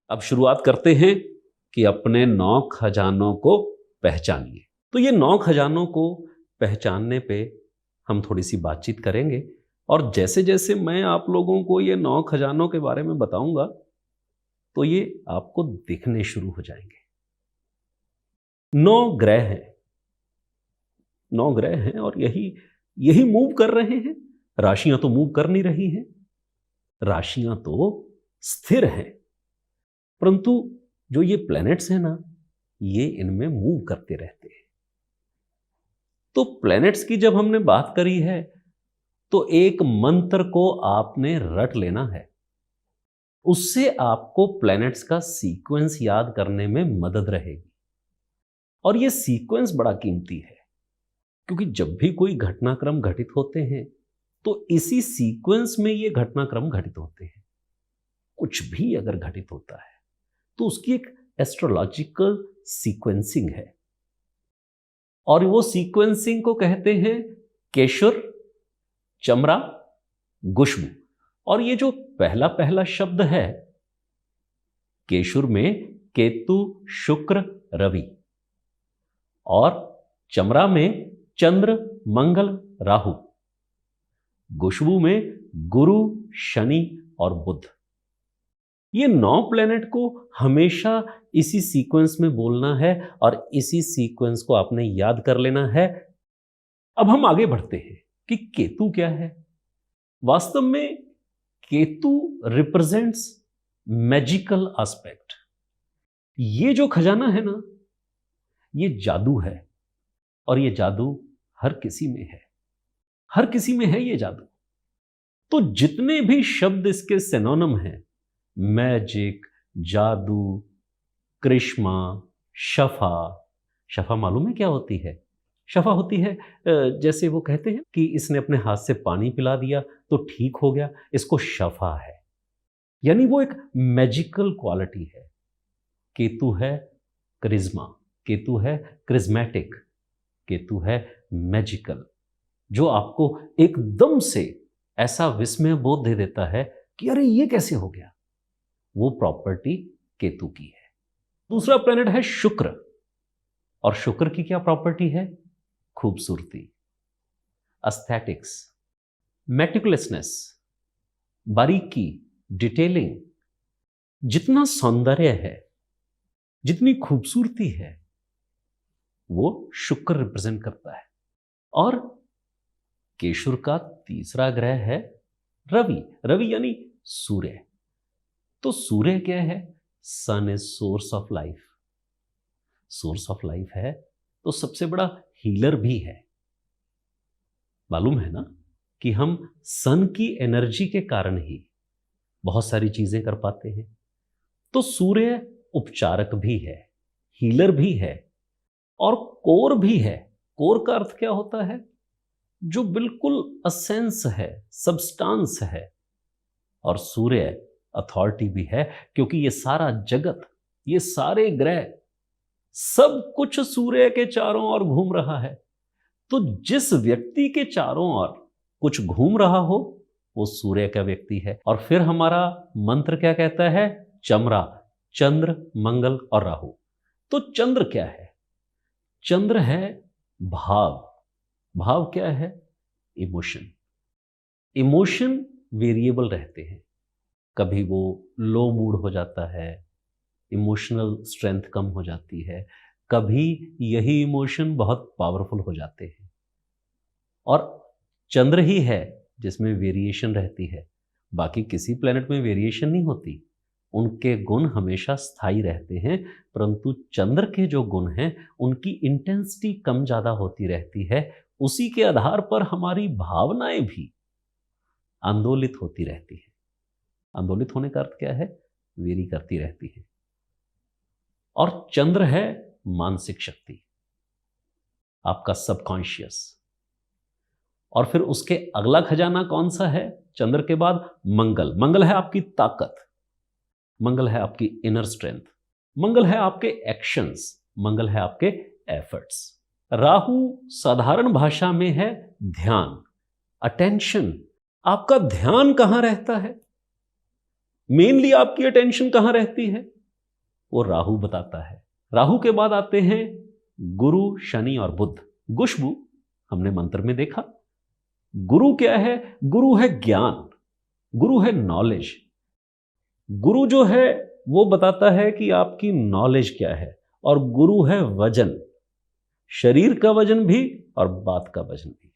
अब शुरुआत करते हैं कि अपने 9 खजानों को पहचानिए। तो ये 9 खजानों को पहचानने पे हम थोड़ी सी बातचीत करेंगे और जैसे जैसे मैं आप लोगों को ये 9 खजानों के बारे में बताऊंगा तो ये आपको दिखने शुरू हो जाएंगे। 9 ग्रह हैं, 9 ग्रह हैं और यही यही मूव कर रहे हैं। राशियां तो मूव कर नहीं रही हैं, राशियां तो स्थिर हैं, परंतु जो ये प्लैनेट्स हैं ना, ये इनमें मूव करते रहते हैं। तो प्लैनेट्स की जब हमने बात करी है तो एक मंत्र को आपने रट लेना है, उससे आपको प्लैनेट्स का सीक्वेंस याद करने में मदद रहेगी। और ये सीक्वेंस बड़ा कीमती है क्योंकि जब भी कोई घटनाक्रम घटित होते हैं तो इसी सीक्वेंस में ये घटनाक्रम घटित होते हैं। कुछ भी अगर घटित होता है तो उसकी एक एस्ट्रोलॉजिकल सीक्वेंसिंग है और वो सीक्वेंसिंग को कहते हैं केशुर, चमरा, गुश्म। और ये जो पहला पहला शब्द है, केशुर में केतु, शुक्र, रवि, और चमरा में चंद्र, मंगल, राहु, गुश्बू में गुरु, शनि और बुध। ये 9 प्लेनेट को हमेशा इसी सीक्वेंस में बोलना है और इसी सीक्वेंस को आपने याद कर लेना है। अब हम आगे बढ़ते हैं कि केतु क्या है। वास्तव में केतु रिप्रेजेंट्स मैजिकल एस्पेक्ट। ये जो खजाना है ना, ये जादू है और ये जादू हर किसी में है, हर किसी में है ये जादू। तो जितने भी शब्द इसके सिनोनिम हैं, मैजिक, जादू, करिश्मा, शफा। शफा मालूम है क्या होती है? शफा होती है जैसे वो कहते हैं कि इसने अपने हाथ से पानी पिला दिया तो ठीक हो गया, इसको शफा है। यानी वो एक मैजिकल क्वालिटी है। केतु है करिश्मा, केतु है क्रिज्मेटिक, केतु है मैजिकल, जो आपको एकदम से ऐसा विस्मय बोध दे देता है कि अरे ये कैसे हो गया। वो प्रॉपर्टी केतु की है। दूसरा प्लेनेट है शुक्र, और शुक्र की क्या प्रॉपर्टी है? खूबसूरती, एस्थेटिक्स, मेटिकुलसनेस, बारीकी, डिटेलिंग। जितना सौंदर्य है, जितनी खूबसूरती है, वो शुक्र रिप्रेजेंट करता है। और केशुर का तीसरा ग्रह है रवि। रवि यानी सूर्य। तो सूर्य क्या है? Sun is source of life. Source of life है तो सबसे बड़ा हीलर भी है। मालूम है ना कि हम सन की एनर्जी के कारण ही बहुत सारी चीजें कर पाते हैं। तो सूर्य उपचारक भी है, हीलर भी है और कोर भी है। कोर का अर्थ क्या होता है? जो बिल्कुल असेंस है, सबस्टांस है। और सूर्य अथॉरिटी भी है क्योंकि ये सारा जगत, ये सारे ग्रह, सब कुछ सूर्य के चारों ओर घूम रहा है। तो जिस व्यक्ति के चारों ओर कुछ घूम रहा हो वो सूर्य का व्यक्ति है। और फिर हमारा मंत्र क्या कहता है? चमरा, चंद्र, मंगल और राहु। तो चंद्र क्या है? चंद्र है भाव। भाव क्या है? इमोशन। इमोशन वेरिएबल रहते हैं। कभी वो लो मूड हो जाता है, इमोशनल स्ट्रेंथ कम हो जाती है, कभी यही इमोशन बहुत पावरफुल हो जाते हैं। और चंद्र ही है जिसमें वेरिएशन रहती है, बाकी किसी प्लेनेट में वेरिएशन नहीं होती। उनके गुण हमेशा स्थायी रहते हैं, परंतु चंद्र के जो गुण हैं उनकी इंटेंसिटी कम ज़्यादा होती रहती है। उसी के आधार पर हमारी भावनाएं भी आंदोलित होती रहती हैं। आंदोलित होने का अर्थ क्या है? वेरी करती रहती है। और चंद्र है मानसिक शक्ति, आपका सबकॉन्शियस। और फिर उसके अगला खजाना कौन सा है चंद्र के बाद? मंगल। मंगल है आपकी ताकत, मंगल है आपकी इनर स्ट्रेंथ, मंगल है आपके एक्शंस, मंगल है आपके एफर्ट्स। राहु साधारण भाषा में है ध्यान, अटेंशन। आपका ध्यान कहां रहता है? मेनली आपकी अटेंशन कहां रहती है, वो राहु बताता है। राहु के बाद आते हैं गुरु, शनि और बुध। गुष्बु हमने मंत्र में देखा। गुरु क्या है? गुरु है ज्ञान, गुरु है नॉलेज। गुरु जो है वो बताता है कि आपकी नॉलेज क्या है, और गुरु है वजन, शरीर का वजन भी और बात का वजन भी।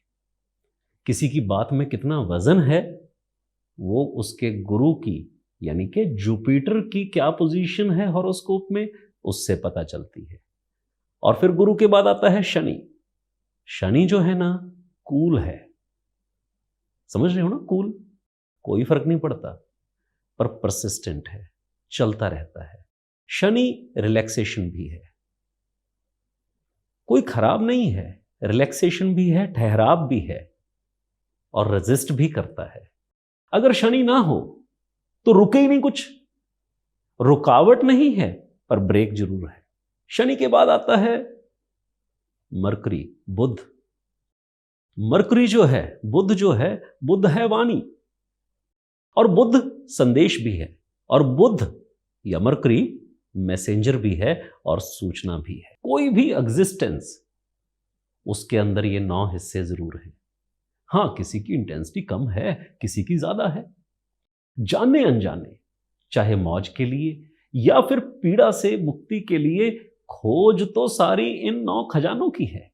किसी की बात में कितना वजन है वो उसके गुरु की यानी कि जुपिटर की क्या पोजीशन है हॉरोस्कोप में, उससे पता चलती है। और फिर गुरु के बाद आता है शनि। शनि जो है ना, कूल है, समझ रहे हो ना, कूल, कोई फर्क नहीं पड़ता, पर परसिस्टेंट है, चलता रहता है। शनि रिलैक्सेशन भी है, कोई खराब नहीं है, रिलैक्सेशन भी है, ठहराव भी है, और रेजिस्ट भी करता है। अगर शनि ना हो तो रुके ही नहीं कुछ, रुकावट नहीं है पर ब्रेक जरूर है। शनि के बाद आता है मरकरी, बुध। मरकरी जो है, बुध जो है, बुध है वाणी, और बुध संदेश भी है, और बुध या मरकरी मैसेंजर भी है और सूचना भी है। कोई भी एग्जिस्टेंस, उसके अंदर ये 9 हिस्से जरूर हैं। हां, किसी की इंटेंसिटी कम है, किसी की ज्यादा है। जाने अनजाने, चाहे मौज के लिए या फिर पीड़ा से मुक्ति के लिए, खोज तो सारी इन 9 खजानों की है।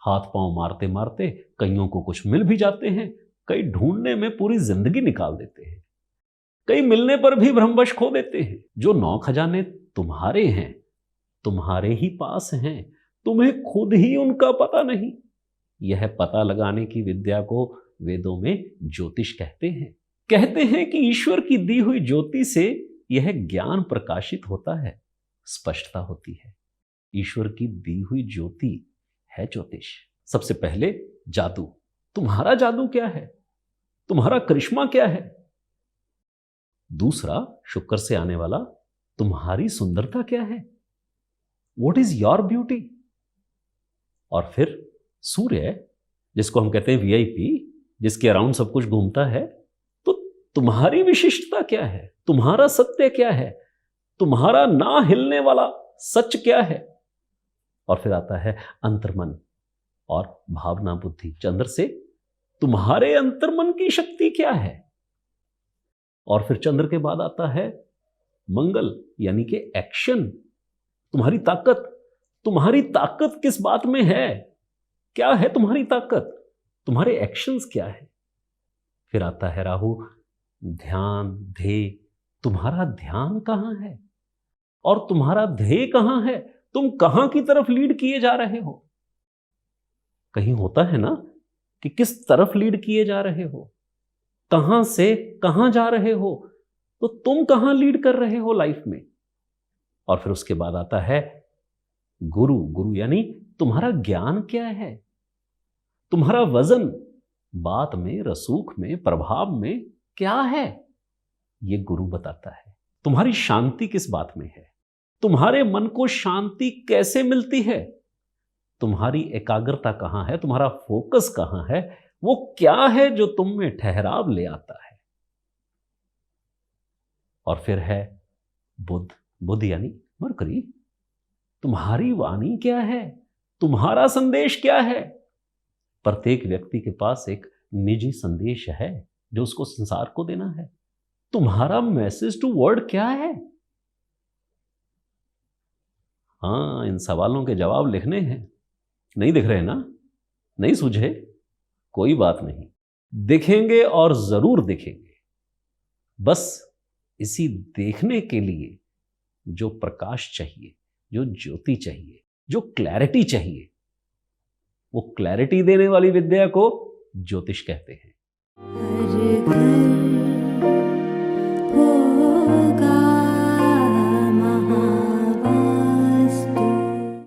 हाथ पांव मारते मारते कईयों को कुछ मिल भी जाते हैं, कई ढूंढने में पूरी जिंदगी निकाल देते हैं, कई मिलने पर भी भ्रमवश खो देते हैं। जो 9 खजाने तुम्हारे हैं, तुम्हारे ही पास हैं, तुम्हें खुद ही उनका पता नहीं। यह पता लगाने की विद्या को वेदों में ज्योतिष कहते हैं। कहते हैं कि ईश्वर की दी हुई ज्योति से यह ज्ञान प्रकाशित होता है, स्पष्टता होती है। ईश्वर की दी हुई ज्योति है ज्योतिष। सबसे पहले जादू, तुम्हारा जादू क्या है, तुम्हारा करिश्मा क्या है। दूसरा, शुक्र से आने वाला, तुम्हारी सुंदरता क्या है, व्हाट इज योर ब्यूटी। और फिर सूर्य, जिसको हम कहते हैं वीआईपी, जिसके अराउंड सब कुछ घूमता है, तो तुम्हारी विशिष्टता क्या है, तुम्हारा सत्य क्या है, तुम्हारा ना हिलने वाला सच क्या है। और फिर आता है अंतर्मन और भावना बुद्धि। चंद्र से तुम्हारे अंतर्मन की शक्ति क्या है। और फिर चंद्र के बाद आता है मंगल, यानी कि एक्शन, तुम्हारी ताकत। तुम्हारी ताकत किस बात में है, क्या है तुम्हारी ताकत, तुम्हारे एक्शंस क्या है। फिर आता है राहु, ध्यान, ध्येय, तुम्हारा ध्यान कहां है और तुम्हारा ध्येय कहां है, तुम कहां की तरफ लीड किए जा रहे हो। कहीं होता है ना कि किस तरफ लीड किए जा रहे हो, कहां से कहां जा रहे हो, तो तुम कहां लीड कर रहे हो लाइफ में। और फिर उसके बाद आता है गुरु। गुरु यानी तुम्हारा ज्ञान क्या है, तुम्हारा वजन बात में, रसूख में, प्रभाव में क्या है, ये गुरु बताता है। तुम्हारी शांति किस बात में है, तुम्हारे मन को शांति कैसे मिलती है, तुम्हारी एकाग्रता कहां है, तुम्हारा फोकस कहां है, वो क्या है जो तुम में ठहराव ले आता है। और फिर है बुध। बुध यानी मरकरी, तुम्हारी वाणी क्या है, तुम्हारा संदेश क्या है। प्रत्येक व्यक्ति के पास एक निजी संदेश है जो उसको संसार को देना है। तुम्हारा मैसेज टू वर्ल्ड क्या है। हाँ, इन सवालों के जवाब लिखने हैं। नहीं दिख रहे ना, नहीं सूझे, कोई बात नहीं, दिखेंगे और जरूर दिखेंगे। बस इसी देखने के लिए जो प्रकाश चाहिए, जो ज्योति चाहिए, जो क्लैरिटी चाहिए, वो क्लैरिटी देने वाली विद्या को ज्योतिष कहते हैं।